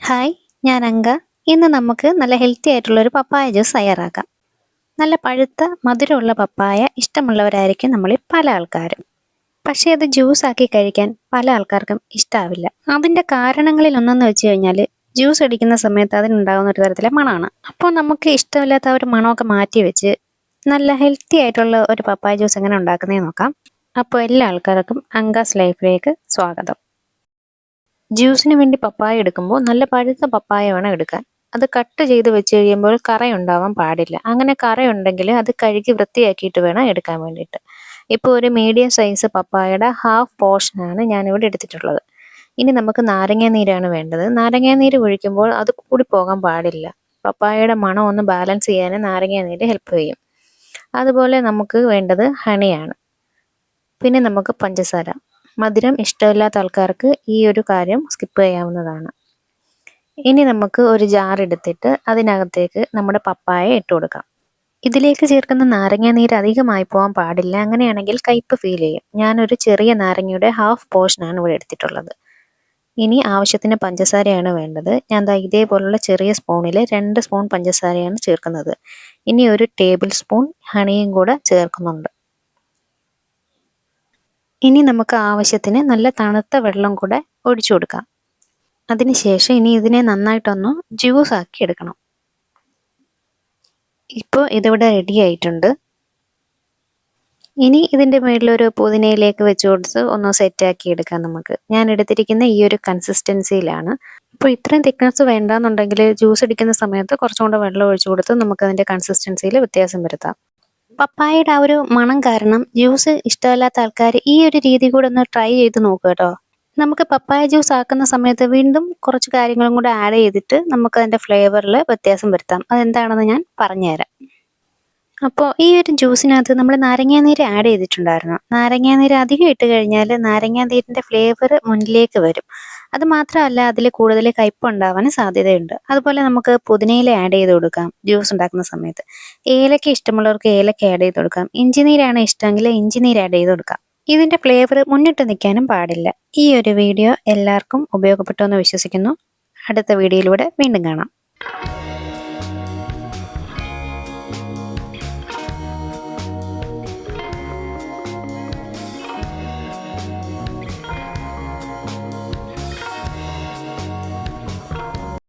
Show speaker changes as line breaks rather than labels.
Hi, ഞാൻ അങ്ക. ഇന്ന് നമുക്ക് നല്ല ഹെൽത്തി ആയിട്ടുള്ള ഒരു പപ്പായ ജ്യൂസ് തയ്യാറാക്കാം. നല്ല പഴുത്ത മധുരമുള്ള പപ്പായ ഇഷ്ടമുള്ളവരായിരിക്കും നമ്മളിൽ പല ആൾക്കാരും. പക്ഷേ അത് ജ്യൂസ് ആക്കി കഴിക്കാൻ പല ആൾക്കാർക്കും ഇഷ്ടാവില്ല. അതിൻ്റെ കാരണങ്ങളിൽ ഒന്നെന്ന് വെച്ച് കഴിഞ്ഞാൽ ജ്യൂസ് അടിക്കുന്ന സമയത്ത് അതിനുണ്ടാകുന്ന ഒരു തരത്തിലെ മണമാണ്. അപ്പോൾ നമുക്ക് ഇഷ്ടമില്ലാത്ത ആ ഒരു മണമൊക്കെ മാറ്റി വെച്ച് നല്ല ഹെൽത്തി ആയിട്ടുള്ള ഒരു പപ്പായ ജ്യൂസ് എങ്ങനെ ഉണ്ടാക്കുന്നതെന്ന് നോക്കാം. അപ്പോൾ എല്ലാ ആൾക്കാർക്കും അങ്കാസ് ലൈഫിലേക്ക് സ്വാഗതം. ജ്യൂസിന് വേണ്ടി പപ്പായ എടുക്കുമ്പോൾ നല്ല പഴുത്ത പപ്പായ വേണം എടുക്കാൻ. അത് കട്ട് ചെയ്ത് വെച്ച് കഴിയുമ്പോൾ കറയുണ്ടാവാൻ പാടില്ല. അങ്ങനെ കറയുണ്ടെങ്കിൽ അത് കഴുകി വൃത്തിയാക്കിയിട്ട് വേണം എടുക്കാൻ വേണ്ടിയിട്ട്. ഇപ്പോൾ ഒരു മീഡിയം സൈസ് പപ്പായയുടെ ഹാഫ് പോർഷനാണ് ഞാനിവിടെ എടുത്തിട്ടുള്ളത്. ഇനി നമുക്ക് നാരങ്ങാനീരാണ് വേണ്ടത്. നാരങ്ങാനീര് ഒഴിക്കുമ്പോൾ അത് കൂടി പോകാൻ പാടില്ല. പപ്പായയുടെ മണം ഒന്ന് ബാലൻസ് ചെയ്യാൻ നാരങ്ങാനീര് ഹെൽപ്പ് ചെയ്യും. അതുപോലെ നമുക്ക് വേണ്ടത് ഹണിയാണ്. പിന്നെ നമുക്ക് പഞ്ചസാര. മധുരം ഇഷ്ടമില്ലാത്ത ആൾക്കാർക്ക് ഈ ഒരു കാര്യം സ്കിപ്പ് ചെയ്യാവുന്നതാണ്. ഇനി നമുക്ക് ഒരു ജാർ എടുത്തിട്ട് അതിനകത്തേക്ക് നമ്മുടെ പപ്പായ ഇട്ട് കൊടുക്കാം. ഇതിലേക്ക് ചേർക്കുന്ന നാരങ്ങാനീര് അധികമായി പോകാൻ പാടില്ല. അങ്ങനെയാണെങ്കിൽ കയ്പ്പ് ഫീൽ ചെയ്യും. ഞാനൊരു ചെറിയ നാരങ്ങയുടെ ഹാഫ് പോർഷനാണ് ഇവിടെ എടുത്തിട്ടുള്ളത്. ഇനി ആവശ്യത്തിന് പഞ്ചസാരയാണ് വേണ്ടത്. ഞാൻ ദാ ഇതേപോലുള്ള ചെറിയ സ്പൂണിൽ 2 സ്പൂൺ പഞ്ചസാരയാണ് ചേർക്കുന്നത്. ഇനി ഒരു ടേബിൾ സ്പൂൺ ഹണിയും കൂടെ ചേർക്കുന്നുണ്ട്. ഇനി നമുക്ക് ആവശ്യത്തിന് നല്ല തണുത്ത വെള്ളം കൂടെ ഒഴിച്ചു കൊടുക്കാം. അതിനുശേഷം ഇനി ഇതിനെ നന്നായിട്ടൊന്ന് ജ്യൂസ് ആക്കി എടുക്കണം. ഇപ്പോൾ ഇതിവിടെ റെഡി ആയിട്ടുണ്ട്. ഇനി ഇതിൻ്റെ മുകളിലൊരു പുതിനയിലേക്ക് വെച്ച് കൊടുത്ത് ഒന്ന് സെറ്റാക്കി എടുക്കാം നമുക്ക്. ഞാൻ എടുത്തിരിക്കുന്ന ഈ ഒരു കൺസിസ്റ്റൻസിയിലാണ്. ഇപ്പോൾ ഇത്രയും തിക്നെസ് വേണ്ടാന്നുണ്ടെങ്കിൽ ജ്യൂസ് അടിക്കുന്ന സമയത്ത് കുറച്ചും കൂടെ വെള്ളം ഒഴിച്ചു കൊടുത്ത് നമുക്ക് അതിൻ്റെ കൺസിസ്റ്റൻസിയിൽ വ്യത്യാസം വരുത്താം. പപ്പായയുടെ ആ ഒരു മണം കാരണം ജ്യൂസ് ഇഷ്ടമല്ലാത്ത ആൾക്കാർ ഈ ഒരു രീതി കൂടെ ഒന്ന് ട്രൈ ചെയ്ത് നോക്കുക കേട്ടോ. നമുക്ക് പപ്പായ ജ്യൂസ് ആക്കുന്ന സമയത്ത് വീണ്ടും കുറച്ച് കാര്യങ്ങളും കൂടെ ആഡ് ചെയ്തിട്ട് നമുക്ക് അതിൻ്റെ ഫ്ലേവറിൽ വ്യത്യാസം വരുത്താം. അതെന്താണെന്ന് ഞാൻ പറഞ്ഞുതരാം. അപ്പോൾ ഈ ഒരു ജ്യൂസിനകത്ത് നമ്മൾ നാരങ്ങാനീര് ആഡ് ചെയ്തിട്ടുണ്ടായിരുന്നു. നാരങ്ങാനീര് അധികം ഇട്ട് കഴിഞ്ഞാൽ നാരങ്ങാനീരിൻ്റെ ഫ്ലേവർ മുന്നിലേക്ക് വരും. അത് മാത്രമല്ല അതിൽ കൂടുതൽ കയ്പുണ്ടാവാൻ സാധ്യതയുണ്ട്. അതുപോലെ നമുക്ക് പുതിനയില ആഡ് ചെയ്ത് കൊടുക്കാം ജ്യൂസ് ഉണ്ടാക്കുന്ന സമയത്ത്. ഏലക്ക ഇഷ്ടമുള്ളവർക്ക് ഏലക്ക ആഡ് ചെയ്ത് കൊടുക്കാം. ഇഞ്ചിനീരാണ് ഇഷ്ടമെങ്കിൽ ഇഞ്ചിനീര് ആഡ് ചെയ്ത് കൊടുക്കാം. ഇതിൻ്റെ ഫ്ലേവർ മുന്നിട്ട് നിൽക്കാനും പാടില്ല. ഈ ഒരു വീഡിയോ എല്ലാവർക്കും ഉപയോഗപ്പെട്ടു എന്ന് വിശ്വസിക്കുന്നു. അടുത്ത വീഡിയോയിലൂടെ വീണ്ടും കാണാം.